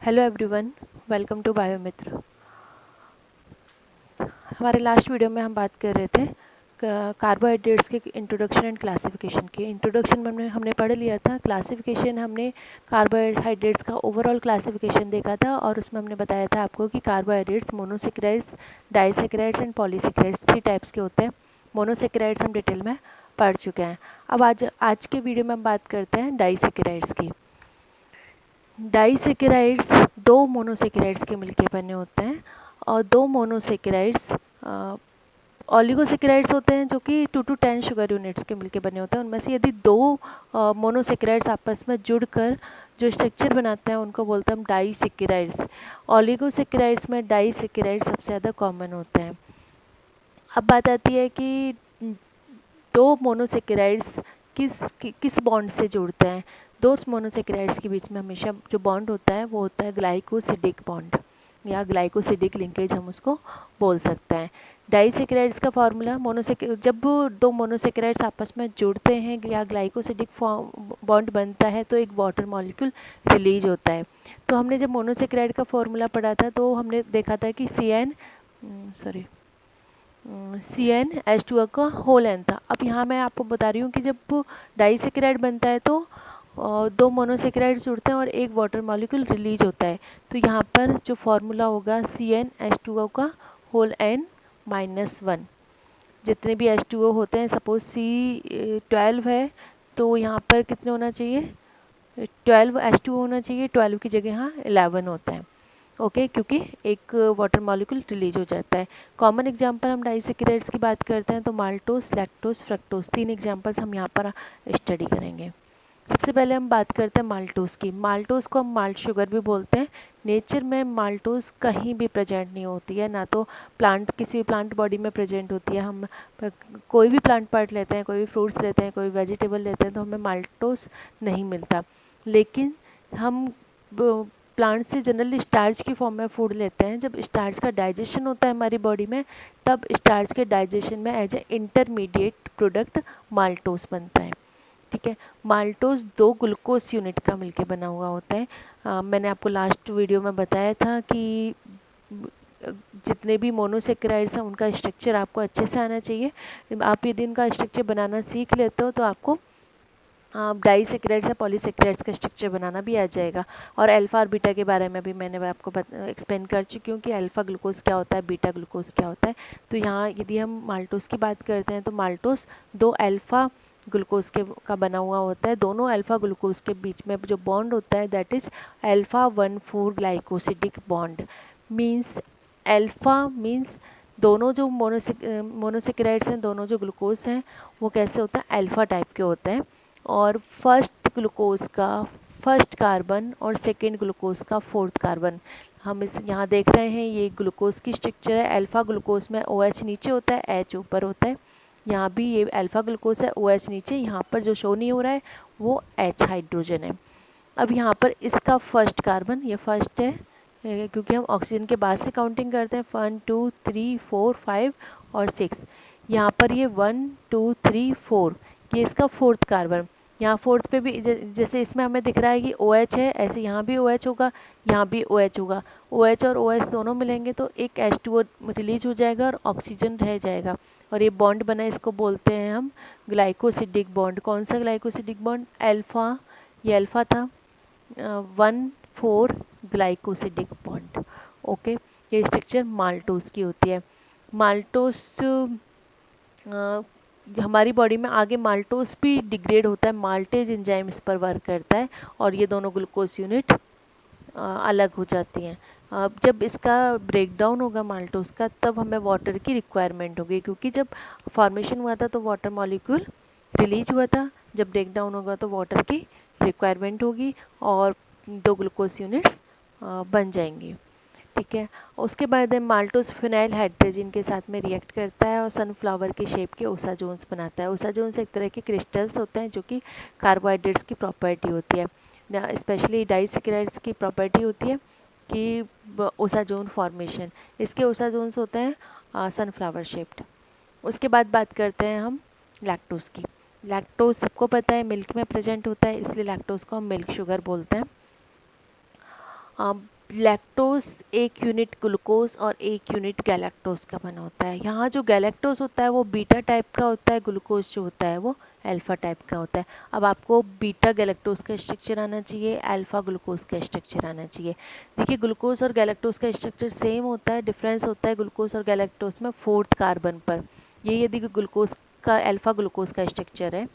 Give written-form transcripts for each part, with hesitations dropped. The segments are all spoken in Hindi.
Hello everyone, welcome to Biomitra. हमारे लास्ट वीडियो में हम बात कर रहे थे कार्बोहाइड्रेट्स के इंट्रोडक्शन एंड क्लासिफिकेशन की। इंट्रोडक्शन में हमने पढ़ लिया था। क्लासिफिकेशन हमने कार्बोहाइड्रेट्स का ओवरऑल क्लासिफिकेशन देखा था और उसमें हमने बताया था आपको कि carbohydrates monosaccharides, disaccharides and polysaccharides 3 types के होते हैं। मोनोसेक्राइड्स हम डिटेल में पढ़ चुके हैं। अब आज के वीडियो में हम बात करते हैं डाइसेक्राइड्स की। डाइसेकेराइड्स दो मोनोसेकेराइड्स के मिलके बने होते हैं और दो मोनोसेकेराइड्स ऑलिगोसेकेराइड्स होते हैं जो कि 2 to 10 शुगर यूनिट्स के मिलके बने होते हैं। उनमें से यदि दो मोनोसेकेराइड्स आपस में जुड़कर जो स्ट्रक्चर बनाते हैं उनको बोलते हैं हम डाइसेकेराइड्स। ऑलिगोसेकेराइड्स में डाइसेकेराइड्स सबसे ज़्यादा कॉमन होते हैं। अब बात आती है कि दो मोनोसेकेराइड्स किस बॉन्ड से जुड़ते हैं। दो मोनोसेकेराइड्स के बीच में हमेशा जो बॉन्ड होता है वो होता है ग्लाइकोसिडिक बॉन्ड या ग्लाइकोसिडिक लिंकेज हम उसको बोल सकते हैं। डाइसेकेराइड्स का फार्मूला जब दो मोनोसेकेराइड्स आपस में जुड़ते हैं या ग्लाइकोसिडिक बॉन्ड बनता है तो एक वाटर मॉलिक्यूल रिलीज होता है। तो हमने जब मोनोसेकेराइड का फार्मूला पढ़ा था तो हमने देखा था कि CnH2O का होल एन था। अब यहाँ मैं आपको बता रही हूँ कि जब डाइसेकेराइड बनता है तो दो मोनोसेकेराइड जुड़ते हैं और एक वाटर मॉलिक्यूल रिलीज होता है। तो यहाँ पर जो फॉर्मूला होगा CnH2O का होल n -1। जितने भी H2O होते हैं, सपोज C12 है तो यहाँ पर कितने होना चाहिए, 12 H2O होना चाहिए। 12 की जगह यहाँ 11 होता है। ओके क्योंकि एक वाटर मॉलिक्यूल रिलीज हो जाता है। कॉमन एग्जांपल हम डाइसेकेराइड्स की बात करते हैं तो माल्टोस, लैक्टोस, फ्रक्टोस, 3 एग्जांपल्स हम यहाँ पर स्टडी करेंगे। सबसे पहले हम बात करते हैं माल्टोस की। माल्टोस को हम माल्ट शुगर भी बोलते हैं। नेचर में माल्टोस कहीं भी प्रेजेंट नहीं होती है, ना तो किसी भी प्लांट बॉडी में प्रेजेंट होती है। हम कोई भी प्लांट पार्ट लेते हैं, कोई भी फ्रूट्स लेते हैं, कोई वेजिटेबल लेते हैं तो हमें माल्टोस नहीं मिलता। लेकिन हम प्लांट से जनरली स्टार्च की फॉर्म में फूड लेते हैं। जब स्टार्च का डाइजेशन होता है हमारी बॉडी में तब स्टार्च के डाइजेशन में as a intermediate product maltose बनता है। ठीक है, माल्टोस 2 ग्लूकोज यूनिट का मिलके बना हुआ होता है। मैंने आपको लास्ट वीडियो में बताया था कि जितने भी मोनोसेक्राइड्स हैं उनका स्ट्रक्चर आपको अच्छे से आना चाहिए। आप यदि इनका स्ट्रक्चर बनाना सीख लेते हो तो आपको डाइसेक्राइड्स या पॉलीसेक्राइड्स का स्ट्रक्चर बनाना भी आ जाएगा। और अल्फा और बीटा के बारे में भी मैंने आपको एक्सप्लेन कर चुकी हूँ कि अल्फा ग्लूकोज क्या होता है, बीटा ग्लूकोज क्या होता है। तो यहाँ यदि हम माल्टोस की बात करते हैं तो माल्टोस 2 अल्फा ग्लूकोज का बना हुआ होता है। दोनों अल्फा ग्लूकोज के बीच में जो बॉन्ड होता है that is alpha 1,4 glycosidic bond. Means alpha means दोनों जो मोनोसेक्राइड्स हैं, दोनों जो ग्लूकोज हैं वो कैसे होता है, अल्फा टाइप के होते हैं। और फर्स्ट ग्लूकोज का फर्स्ट कार्बन और सेकेंड ग्लूकोज का फोर्थ कार्बन हम इस यहाँ देख रहे हैं। ये ग्लूकोज की स्ट्रक्चर है। अल्फा ग्लूकोज में OH नीचे होता है, H ऊपर होता है। यहाँ भी ये अल्फा ग्लूकोज है, OH नीचे। यहाँ पर जो शो नहीं हो रहा है वो H हाइड्रोजन है। अब यहाँ पर इसका फर्स्ट कार्बन, ये फर्स्ट है क्योंकि हम ऑक्सीजन के बाद से काउंटिंग करते हैं। 1 2 3 4 5 और 6। यहाँ पर ये 1 2 3 4 ये इसका फोर्थ कार्बन। यहाँ फोर्थ पे भी जैसे इसमें हमें दिख रहा है कि OH है, ऐसे यहाँ भी OH होगा, यहाँ भी OH होगा। OH और OH दोनों मिलेंगे तो एक H2O रिलीज हो जाएगा और ऑक्सीजन रह जाएगा। और ये बॉन्ड बना, इसको बोलते हैं हम ग्लाइकोसिडिक बॉन्ड। कौन सा ग्लाइकोसिडिक बॉन्ड, अल्फा, ये अल्फा था, 1,4 ग्लाइकोसिडिक बॉन्ड। ओके, ये स्ट्रक्चर माल्टोस की होती है। माल्टोस हमारी बॉडी में आगे माल्टोस भी डिग्रेड होता है, माल्टेज एंजाइम इस पर वर्क करता है और ये दोनों ग्लूकोज यूनिट अलग हो जाती हैं। जब इसका ब्रेकडाउन होगा माल्टोस का तब हमें वाटर की रिक्वायरमेंट होगी, क्योंकि जब फॉर्मेशन हुआ था तो वाटर मॉलिक्यूल रिलीज हुआ था। जब ब्रेकडाउन होगा तो वाटर की रिक्वायरमेंट होगी और 2 ग्लूकोज यूनिट्स बन जाएंगी। ठीक है, उसके बाद माल्टोस फिनाइल हाइड्रोजन के साथ में रिएक्ट करता है और सनफ्लावर की शेप के ओसाजोन्स बनाता है। ओसाजोन्स एक तरह के क्रिस्टल्स होते हैं जो कि कार्बोहाइड्रेट्स की प्रॉपर्टी होती है। स्पेशली डाइसेकेराइड्स की प्रॉपर्टी होती है कि ओसाजोन फॉर्मेशन, इसके ओसाजोन्स होते हैं सनफ्लावर शेप्ड। उसके बाद बात करते हैं हम लैक्टोस की। लैक्टोस सबको पता है मिल्क में प्रेजेंट होता है, इसलिए लैक्टोस को हम मिल्क शुगर बोलते हैं। लैक्टोज एक यूनिट ग्लूकोज और एक यूनिट गैलेक्टोज का बना होता है। यहाँ जो गैलेक्टोज होता है वो बीटा टाइप का होता है, ग्लूकोज जो होता है वो अल्फा टाइप का होता है। अब आपको बीटा गैलेक्टोज का स्ट्रक्चर आना चाहिए, अल्फा ग्लूकोज का स्ट्रक्चर आना चाहिए। देखिए ग्लूकोज और गैलेक्टोज का स्ट्रक्चर सेम होता है, डिफरेंस होता है ग्लूकोज और गैलेक्टोज में 4th कार्बन पर। ये यदि ग्लूकोज का अल्फा ग्लूकोज का स्ट्रक्चर है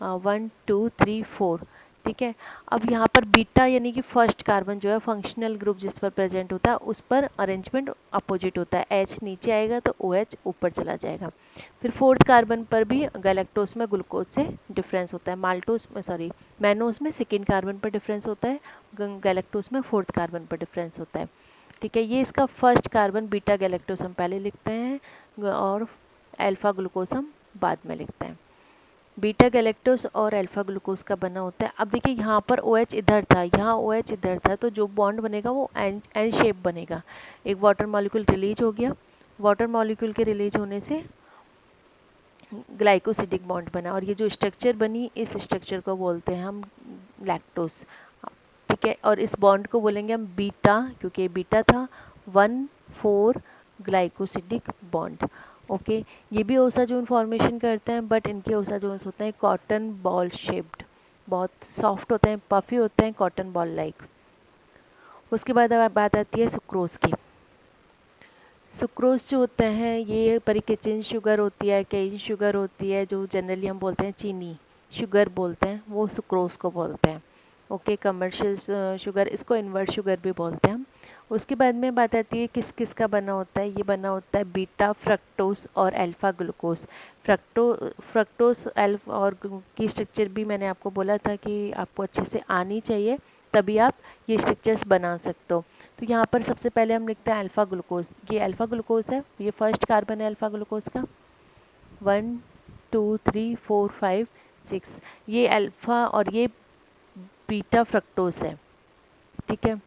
1 2 3 4, ठीक है। अब यहाँ पर बीटा यानी कि फर्स्ट कार्बन जो है फंक्शनल ग्रुप जिस पर प्रेजेंट होता है उस पर अरेंजमेंट अपोजिट होता है, H नीचे आएगा तो OH ऊपर चला जाएगा। फिर 4th कार्बन पर भी गैलेक्टोज में ग्लूकोज से डिफरेंस होता है, माल्टोज में सॉरी मैनोज में 2nd कार्बन पर डिफरेंस होता है, गैलेक्टोज में 4th कार्बन पर डिफरेंस होता है, ठीक है। ये इसका फर्स्ट कार्बन बीटा गैलेक्टोज हम पहले लिखते हैं और अल्फा ग्लूकोज हम बाद में लिखते हैं। बीटा गैलेक्टोज और अल्फा ग्लूकोज का बना होता है। अब देखिए यहाँ पर OH इधर था, यहाँ OH इधर था, तो जो बॉन्ड बनेगा वो एन शेप बनेगा। एक वाटर मॉलिक्यूल रिलीज हो गया, वाटर मॉलिक्यूल के रिलीज होने से ग्लाइकोसिडिक बॉन्ड बना, और ये जो स्ट्रक्चर बनी इस स्ट्रक्चर को बोलते हैं हम लैक्टोज, ठीक है। और इस बॉन्ड को बोलेंगे हम बीटा, क्योंकि ये बीटा था, 1,4 ग्लाइकोसिडिक बॉन्ड। ओके ये भी ओसाजोन फॉर्मेशन करते हैं, बट इनके ओसाजोन्स होते हैं कॉटन बॉल शेप्ड, बहुत सॉफ्ट होते हैं, पफी होते हैं, कॉटन बॉल लाइक। उसके बाद अब बात आती है सुक्रोज की। सुक्रोज जो होते हैं ये परिकिचिन शुगर होती है, केन शुगर होती है, जो जनरली हम बोलते हैं चीनी शुगर बोलते हैं, वो सुक्रोज को बोलते हैं। ओके कमर्शियल शुगर, इसको इन्वर्ट शुगर भी बोलते हैं हम। उसके बाद में बात आती है किस किस का बना होता है। ये बना होता है बीटा फ्रक्टोज और अल्फा ग्लूकोज। फ्रक्टोज अल्फा और की स्ट्रक्चर भी मैंने आपको बोला था कि आपको अच्छे से आनी चाहिए, तभी आप ये स्ट्रक्चर्स बना सकते हो। तो यहाँ पर सबसे पहले हम लिखते हैं अल्फा ग्लूकोज। ये अल्फा ग्लूकोज है, ये फर्स्ट कार्बन है अल्फा ग्लूकोज का, 1 2 3 4 5 6। ये अल्फा और ये बीटा फ्रक्टोज है, ठीक है।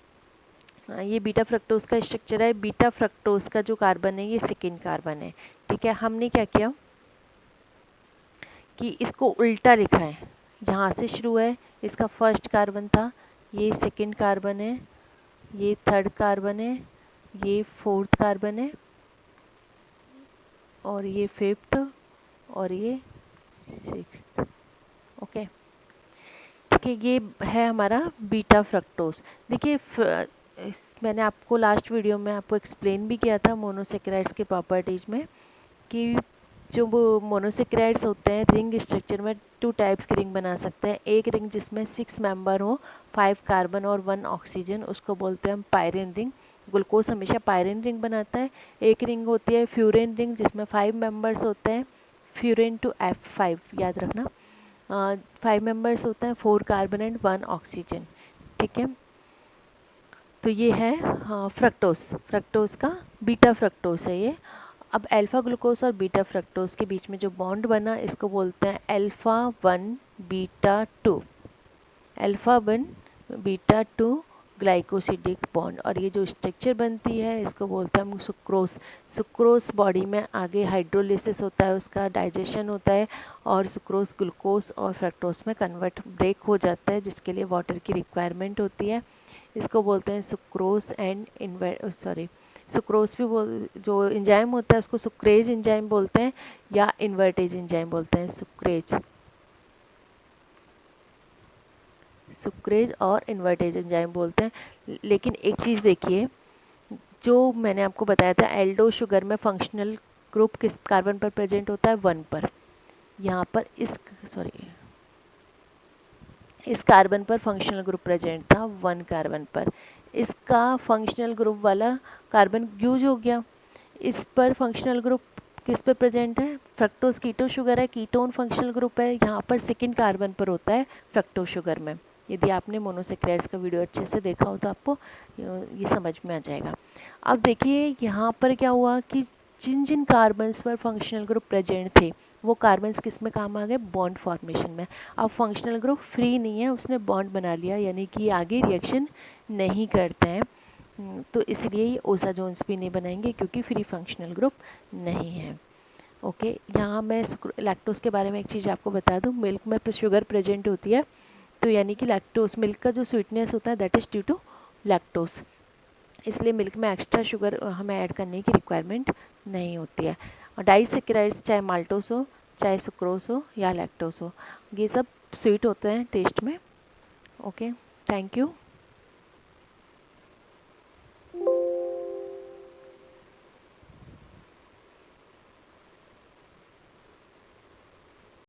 ये बीटा फ्रक्टोज का स्ट्रक्चर है। बीटा फ्रक्टोज का जो कार्बन है ये 2nd कार्बन है, ठीक है। हमने क्या किया कि इसको उल्टा लिखा है, यहाँ से शुरू है, इसका फर्स्ट कार्बन था, ये 2nd कार्बन है, ये 3rd कार्बन है, ये 4th कार्बन है, और ये 5th, और ये 6th। ओके ठीक है, ये है हमारा बीटा फ्रक्टोज। देखिए मैंने आपको लास्ट वीडियो में आपको एक्सप्लेन भी किया था मोनोसेक्राइड्स के प्रॉपर्टीज़ में, कि जो वो मोनोसेक्राइड्स होते हैं रिंग स्ट्रक्चर में 2 टाइप्स की रिंग बना सकते हैं। एक रिंग जिसमें 6 मेंबर हो, 5 कार्बन और 1 ऑक्सीजन, उसको बोलते हैं हम पायरिन रिंग। ग्लूकोज हमेशा पायरिन रिंग बनाता है। एक रिंग होती है फ्यूरिन रिंग जिसमें 5 मेंबर्स होते हैं, फ्यूरिन टू F5 याद रखना। 5 मेंबर्स होते हैं, 4 कार्बन एंड 1 ऑक्सीजन, ठीक है। तो ये है फ्रक्टोज, फ्रक्टोज का बीटा फ्रक्टोज है ये। अब अल्फा ग्लूकोज और बीटा फ्रक्टोज के बीच में जो बॉन्ड बना इसको बोलते हैं alpha 1 beta 2, alpha 1 beta 2 glycosidic bond. और ये जो स्ट्रक्चर बनती है इसको बोलते हैं हम सुक्रोज। सुक्रोज बॉडी में आगे हाइड्रोलिसिस होता है, उसका डाइजेशन होता है, और सुक्रोज ग्लूकोज और फ्रक्टोज में कन्वर्ट ब्रेक हो जाता है, जिसके लिए वाटर की रिक्वायरमेंट होती है। इसको बोलते हैं सुक्रोज एंड सुक्रोज भी जो एंजाइम होता है उसको सुक्रेज एंजाइम बोलते हैं, या इन्वर्टेज एंजाइम बोलते हैं। सुक्रेज और इन्वर्टेज एंजाइम बोलते हैं। लेकिन एक चीज़ देखिए, जो मैंने आपको बताया था एल्डो शुगर में फंक्शनल ग्रुप किस कार्बन पर प्रेजेंट होता है, 1 पर। यहाँ पर इस कार्बन पर फंक्शनल ग्रुप प्रेजेंट था 1 कार्बन पर। इसका फंक्शनल ग्रुप वाला कार्बन यूज हो गया। इस पर फंक्शनल ग्रुप किस पे प्रेजेंट है, फ्रक्टोज कीटो शुगर है, कीटोन फंक्शनल ग्रुप है, यहाँ पर 2nd कार्बन पर होता है फ्रक्टोज शुगर में। यदि आपने मोनोसेक्राइड्स का वीडियो अच्छे से देखा हो तो आपको ये समझ में आ जाएगा। अब देखिए यहाँ पर क्या हुआ कि जिन जिन कार्बन्स पर फंक्शनल ग्रुप प्रेजेंट थे वो कार्बन्स किस में काम आ गए, बॉन्ड फॉर्मेशन में। अब फंक्शनल ग्रुप फ्री नहीं है, उसने बॉन्ड बना लिया, यानी कि आगे रिएक्शन नहीं करते हैं, तो इसलिए ये ओसाजोन्स भी नहीं बनाएंगे क्योंकि फ्री फंक्शनल ग्रुप नहीं है। ओके यहाँ मैं लैक्टोज के बारे में एक चीज़ आपको बता दूँ, मिल्क में शुगर प्रेजेंट होती है, तो यानी कि लैक्टोज मिल्क का जो स्वीटनेस होता है that is due to lactose. इसलिए मिल्क में एक्स्ट्रा शुगर हमें ऐड करने की रिक्वायरमेंट नहीं होती है। और डाइसेक्राइड्स चाहे माल्टोस हो, चाहे सुक्रोस हो या लैक्टोस हो, ये सब स्वीट होते हैं टेस्ट में। Okay, thank you.